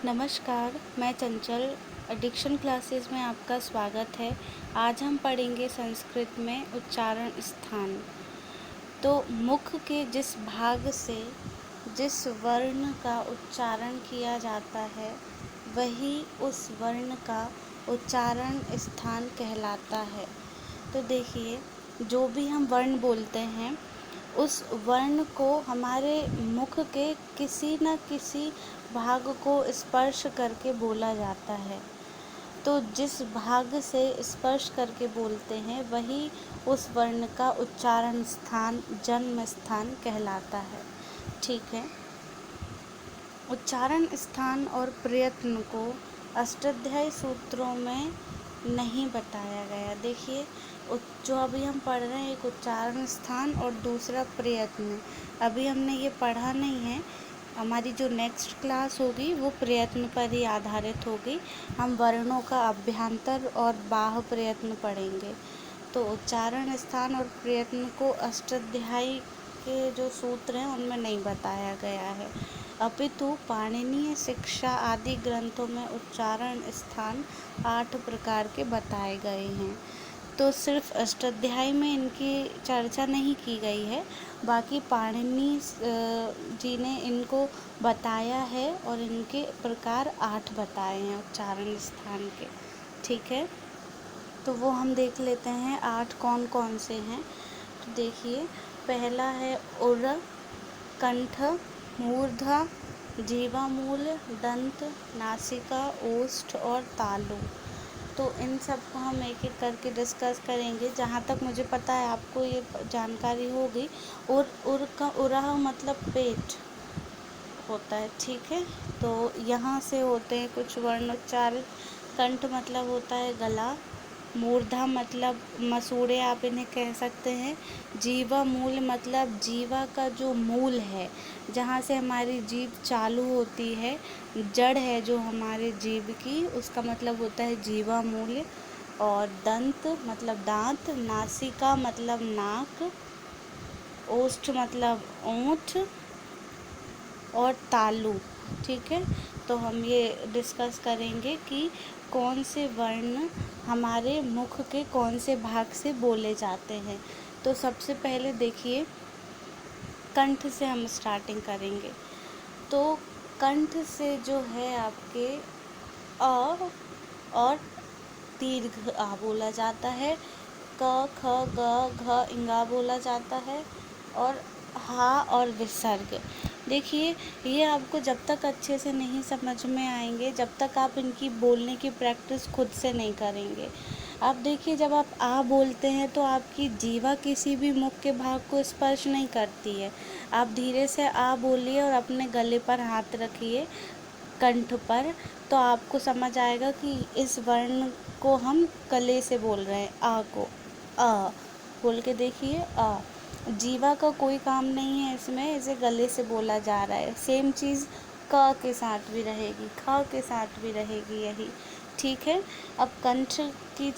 नमस्कार, मैं चंचल addiction classes में आपका स्वागत है। आज हम पढ़ेंगे संस्कृत में उच्चारण स्थान। तो मुख के जिस भाग से जिस वर्ण का उच्चारण किया जाता है, वही उस वर्ण का उच्चारण स्थान कहलाता है। तो देखिए, जो भी हम वर्ण बोलते हैं, उस वर्ण को हमारे मुख के किसी न किसी भाग को स्पर्श करके बोला जाता है। तो जिस भाग से स्पर्श करके बोलते हैं, वही उस वर्ण का उच्चारण स्थान, जन्म स्थान कहलाता है। ठीक है। उच्चारण स्थान और प्रयत्न को अष्टाध्यायी सूत्रों में नहीं बताया गया। देखिए, जो अभी हम पढ़ रहे हैं, एक उच्चारण स्थान और दूसरा प्रयत्न। अभी हमने ये पढ़ा नहीं है। हमारी जो नेक्स्ट क्लास होगी वो प्रयत्न पर ही आधारित होगी। हम वर्णों का अभ्यंतर और बाह्य प्रयत्न पढ़ेंगे। तो उच्चारण स्थान और प्रयत्न को अष्टाध्यायी के जो सूत्र हैं उनमें नहीं बताया गया है, अपितु पाणिनीय शिक्षा आदि ग्रंथों में उच्चारण स्थान 8 प्रकार के बताए गए हैं। तो सिर्फ अष्टाध्यायी में इनकी चर्चा नहीं की गई है, बाकी पाणिनि जी ने इनको बताया है और इनके प्रकार 8 बताए हैं उच्चारण स्थान के। ठीक है, तो वो हम देख लेते हैं 8 कौन कौन से हैं। तो देखिए, पहला है उर, कंठ, मूर्धा, जीवामूल, दंत, नासिका, ओष्ठ और तालु। तो इन सब को हम एक एक करके डिस्कस करेंगे। जहाँ तक मुझे पता है आपको ये जानकारी होगी। उर का उरह मतलब पेट होता है। ठीक है, तो यहाँ से होते हैं कुछ वर्ण उच्चारित। कंठ मतलब होता है गला। मूर्धा मतलब मसूड़े, आप इन्हें कह सकते हैं। जीवा मूल मतलब जीवा का जो मूल है, जहाँ से हमारी जीभ चालू होती है, जड़ है जो हमारे जीभ की, उसका मतलब होता है जीवा मूल। और दंत मतलब दांत। नासिका मतलब नाक। ओष्ठ मतलब ओंठ। और तालु। ठीक है, तो हम ये डिस्कस करेंगे कि कौन से वर्ण हमारे मुख के कौन से भाग से बोले जाते हैं। तो सबसे पहले देखिए, कंठ से हम स्टार्टिंग करेंगे। तो कंठ से जो है आपके अ और दीर्घ आ बोला जाता है। क ख ग घ इंगा बोला जाता है। और हा और विसर्ग। देखिए, ये आपको जब तक अच्छे से नहीं समझ में आएंगे, जब तक आप इनकी बोलने की प्रैक्टिस खुद से नहीं करेंगे। आप देखिए, जब आप आ बोलते हैं तो आपकी जीवा किसी भी मुख के भाग को स्पर्श नहीं करती है। आप धीरे से आ बोलिए और अपने गले पर हाथ रखिए, कंठ पर, तो आपको समझ आएगा कि इस वर्ण को हम गले से बोल रहे हैं। आ को आ बोल के देखिए, आ। जीवा का कोई काम नहीं है इसमें, इसे गले से बोला जा रहा है। सेम चीज़ क के साथ भी रहेगी, ख के साथ भी रहेगी, यही। ठीक है, अब कंठ की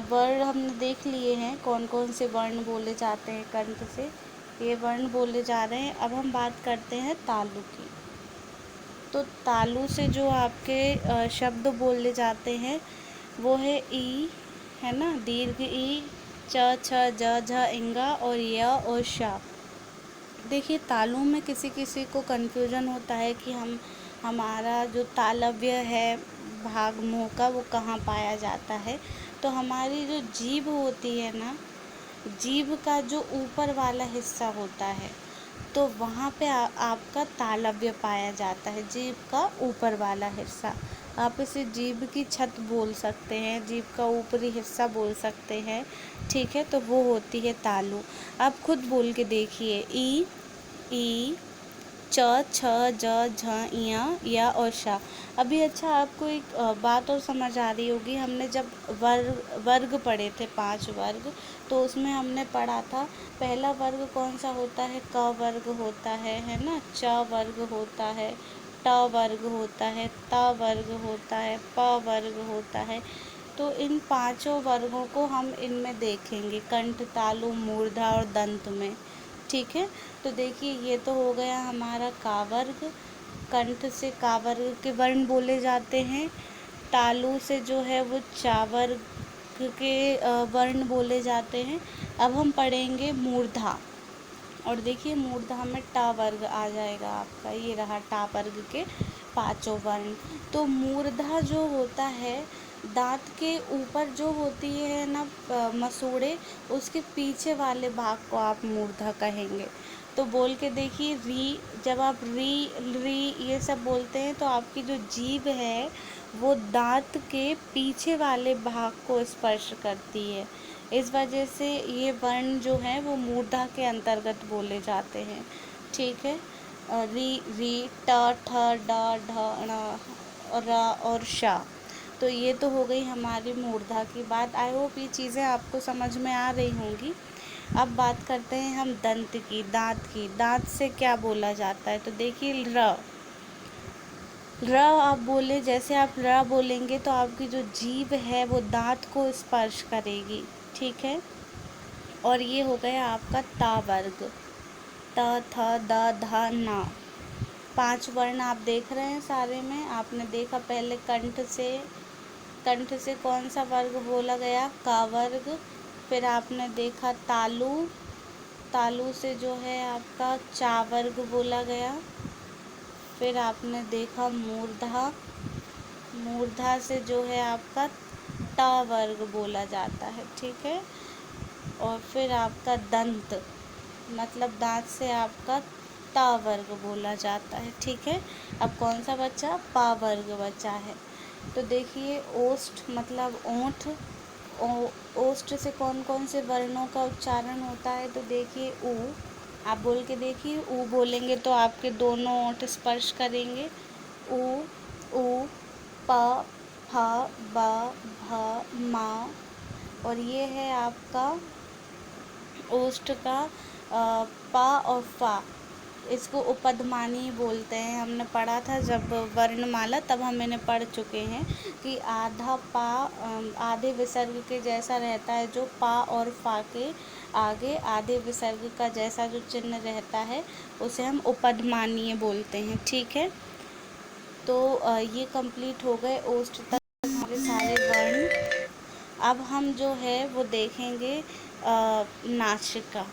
वर्ण हमने देख लिए हैं, कौन कौन से वर्ण बोले जाते हैं कंठ से, ये वर्ण बोले जा रहे हैं। अब हम बात करते हैं तालु की। तो तालु से जो आपके शब्द बोले जाते हैं वो है ई, है ना, दीर्घ ई, च छ ज झ इंगा और य और श। देखिए, तालु में किसी किसी को कन्फ्यूजन होता है कि हमारा जो तालव्य है भाग मुंह का, वो कहाँ पाया जाता है। तो हमारी जो जीभ होती है ना, जीभ का जो ऊपर वाला हिस्सा होता है, तो वहाँ पे आपका तालव्य पाया जाता है, जीभ का ऊपर वाला हिस्सा। आप इसे जीभ की छत बोल सकते हैं, जीभ का ऊपरी हिस्सा बोल सकते हैं। ठीक है, तो वो होती है तालु। आप खुद बोल के देखिए, ई, च छ ज झ इया या और शा। अभी अच्छा, आपको एक बात और समझ आ रही होगी। हमने जब वर्ग पढ़े थे, 5 वर्ग, तो उसमें हमने पढ़ा था पहला वर्ग कौन सा होता है, क वर्ग होता है ना, च वर्ग होता है, ट वर्ग होता है, त वर्ग होता है, प वर्ग होता है। तो इन 5 वर्गों को हम इनमें देखेंगे, कंठ, तालु, मूर्धा और दंत में। ठीक है, तो देखिए, ये तो हो गया हमारा का वर्ग। कंठ से का वर्ग के वर्ण बोले जाते हैं। तालु से जो है वो चा वर्ग के वर्ण बोले जाते हैं। अब हम पढ़ेंगे मूर्धा, और देखिए मूर्धा में टा वर्ग आ जाएगा आपका, ये रहा टा वर्ग के पांचों वर्ण। तो मूर्धा जो होता है, दांत के ऊपर जो होती है ना मसूड़े, उसके पीछे वाले भाग को आप मूर्धा कहेंगे। तो बोल के देखिए, री, जब आप री री ये सब बोलते हैं तो आपकी जो जीभ है वो दांत के पीछे वाले भाग को स्पर्श करती है। इस वजह से ये वर्ण जो हैं वो मूर्धा के अंतर्गत बोले जाते हैं। ठीक है। री री ट ठ ड ढ ण र और शा। तो ये तो हो गई हमारी मूर्धा की बात। आई होप ये चीज़ें आपको समझ में आ रही होंगी। अब बात करते हैं हम दंत की, दांत की। दांत से क्या बोला जाता है, तो देखिए र आप बोले, जैसे आप र बोलेंगे तो आपकी जो जीभ है वो दांत को स्पर्श करेगी। ठीक है। और ये हो गया आपका ता वर्ग, त थ द ध न। 5 वर्ण आप देख रहे हैं सारे में। आपने देखा पहले कंठ से कौन सा वर्ग बोला गया, का वर्ग। फिर आपने देखा तालु, तालु से जो है आपका चा वर्ग बोला गया। फिर आपने देखा मूर्धा, मूर्धा से जो है आपका टा वर्ग बोला जाता है। ठीक है। और फिर आपका दंत, मतलब दांत से आपका ता वर्ग बोला जाता है। ठीक है। अब कौन सा बचा, पा वर्ग बचा है। तो देखिए ओष्ठ मतलब ओंठ, ओष्ठ से कौन कौन से वर्णों का उच्चारण होता है, तो देखिए ऊ, आप बोल के देखिए, ऊ बोलेंगे तो आपके दोनों ओंठ स्पर्श करेंगे। ऊ ऊ, प फ ब भ मा। और ये है आपका ओष्ठ का पा और फा, इसको उपध्मानी बोलते हैं। हमने पढ़ा था जब वर्णमाला, तब हम इन्हें पढ़ चुके हैं कि आधा पा आधे विसर्ग के जैसा रहता है, जो पा और फा के आगे आधे विसर्ग का जैसा जो चिन्ह रहता है उसे हम उपध्मानीय बोलते हैं। ठीक है। तो ये कंप्लीट हो गए ओष्ठ तक हमारे सारे वर्ण। अब हम जो है वो देखेंगे नासिका।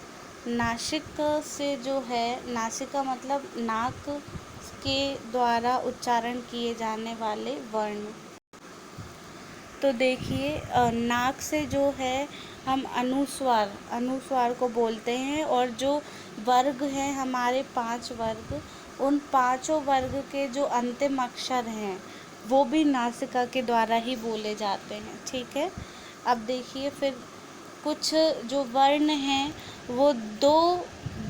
नासिक से जो है, नासिका मतलब नाक के द्वारा उच्चारण किए जाने वाले वर्ण। तो देखिए नाक से जो है हम अनुस्वार, अनुस्वार को बोलते हैं। और जो वर्ग हैं हमारे 5 वर्ग, उन पांचों वर्ग के जो अंतिम अक्षर हैं वो भी नासिका के द्वारा ही बोले जाते हैं। ठीक है। अब देखिए फिर कुछ जो वर्ण हैं वो 2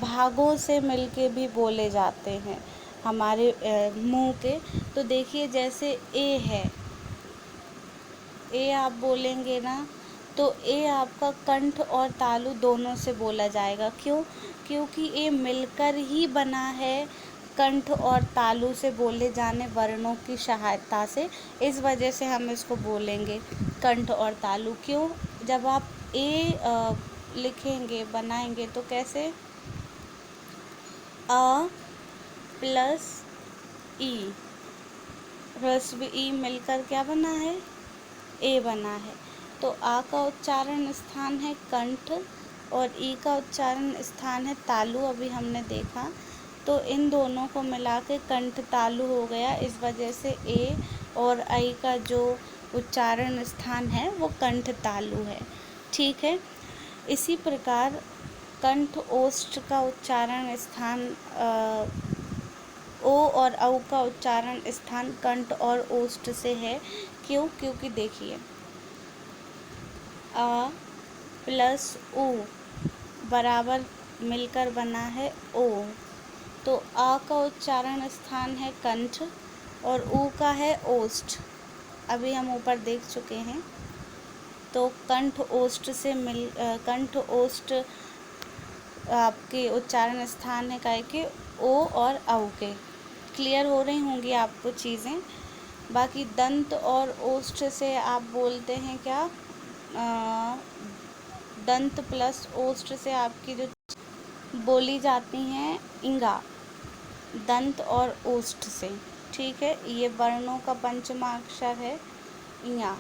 भागों से मिलके भी बोले जाते हैं हमारे मुंह के। तो देखिए जैसे ए है, ए आप बोलेंगे ना तो ए आपका कंठ और तालु दोनों से बोला जाएगा। क्यों? क्योंकि ए मिलकर ही बना है कंठ और तालु से बोले जाने वर्णों की सहायता से। इस वजह से हम इसको बोलेंगे कंठ और तालु। क्यों? जब आप ए लिखेंगे, बनाएंगे तो कैसे, अ प्लस ई, ह्रस्व ई मिलकर क्या बना है, ए बना है। तो आ का उच्चारण स्थान है कंठ और ई का उच्चारण स्थान है तालु, अभी हमने देखा। तो इन दोनों को मिला के कंठ तालु हो गया। इस वजह से ए और आई का जो उच्चारण स्थान है वो कंठ तालु है। ठीक है। इसी प्रकार कंठ ओष्ठ का उच्चारण स्थान ओ और औ का उच्चारण स्थान कंठ और ओष्ठ से है। क्यों? क्योंकि देखिए अ प्लस उ बराबर मिलकर बना है ओ। तो आ का उच्चारण स्थान है कंठ और ऊ का है ओष्ठ, अभी हम ऊपर देख चुके हैं। तो कंठ ओष्ठ से कंठ ओष्ठ आपके उच्चारण स्थान है काय के ओ और औ के। क्लियर हो रही होंगी आपको चीज़ें। बाकी दंत और ओष्ठ से आप बोलते हैं क्या, दंत प्लस ओष्ठ से आपकी जो बोली जाती हैं इंगा। दंत और ओष्ठ से। ठीक है, ये वर्णों का पंचमा अक्षर है या।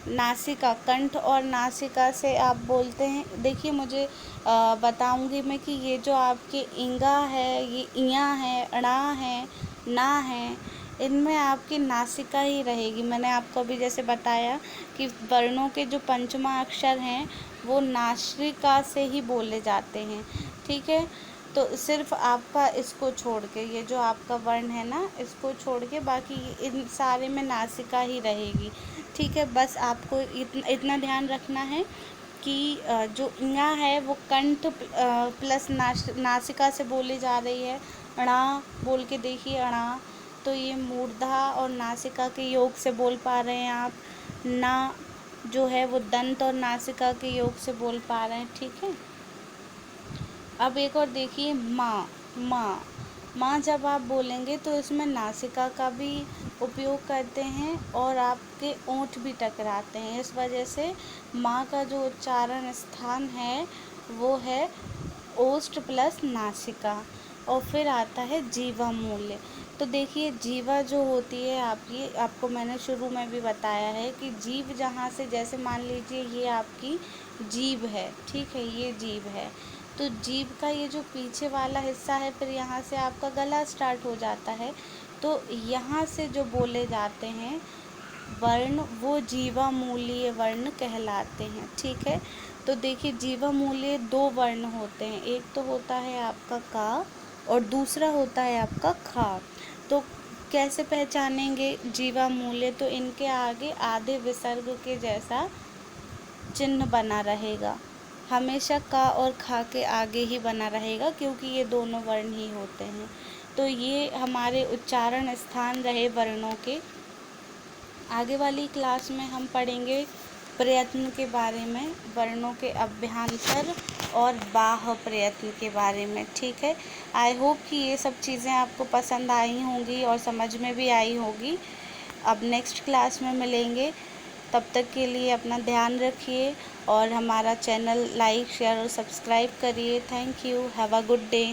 नासिका, कंठ और नासिका से आप बोलते हैं, देखिए मुझे बताऊंगी मैं कि ये जो आपके इंगा है, ये इया है, अणा है, ना है, इनमें आपकी नासिका ही रहेगी। मैंने आपको अभी जैसे बताया कि वर्णों के जो पंचमा अक्षर हैं वो नासिका से ही बोले जाते हैं। ठीक है, तो सिर्फ आपका इसको छोड़ के, ये जो आपका वर्ण है ना, इसको छोड़ के बाकी इन सारे में नासिका ही रहेगी। ठीक है, बस आपको इतना ध्यान रखना है कि जो ङा है वो कंठ प्लस नासिका से बोली जा रही है। अणा बोल के देखिए, अणा, तो ये मूर्धा और नासिका के योग से बोल पा रहे हैं आप। ना जो है वो दंत और नासिका के योग से बोल पा रहे हैं। ठीक है, अब एक और देखिए, माँ। माँ, माँ जब आप बोलेंगे तो इसमें नासिका का भी उपयोग करते हैं और आपके ओंठ भी टकराते हैं। इस वजह से माँ का जो उच्चारण स्थान है वो है ओष्ठ प्लस नासिका। और फिर आता है जीवा मूल्य। तो देखिए, जीवा जो होती है आपकी, आपको मैंने शुरू में भी बताया है कि जीभ जहाँ से, जैसे मान लीजिए ये आपकी जीभ है। ठीक है, ये जीभ है, तो जीभ का ये जो पीछे वाला हिस्सा है, फिर यहाँ से आपका गला स्टार्ट हो जाता है। तो यहाँ से जो बोले जाते हैं वर्ण वो जीवा मूल्य वर्ण कहलाते हैं। ठीक है, तो देखिए जीवा मूल्य 2 वर्ण होते हैं, एक तो होता है आपका का और दूसरा होता है आपका खा। तो कैसे पहचानेंगे जीवा मूल्य? तो इनके आगे आधे विसर्ग के जैसा चिन्ह बना रहेगा, हमेशा का और खा के आगे ही बना रहेगा, क्योंकि ये दोनों वर्ण ही होते हैं। तो ये हमारे उच्चारण स्थान रहे वर्णों के। आगे वाली क्लास में हम पढ़ेंगे प्रयत्न के बारे में, वर्णों के अभ्यांतर और बाह्य प्रयत्न के बारे में। ठीक है, आई होप कि ये सब चीज़ें आपको पसंद आई होंगी और समझ में भी आई होगी। अब नेक्स्ट क्लास में मिलेंगे, तब तक के लिए अपना ध्यान रखिए और हमारा चैनल लाइक, शेयर और सब्सक्राइब करिए। Thank you, have a good day.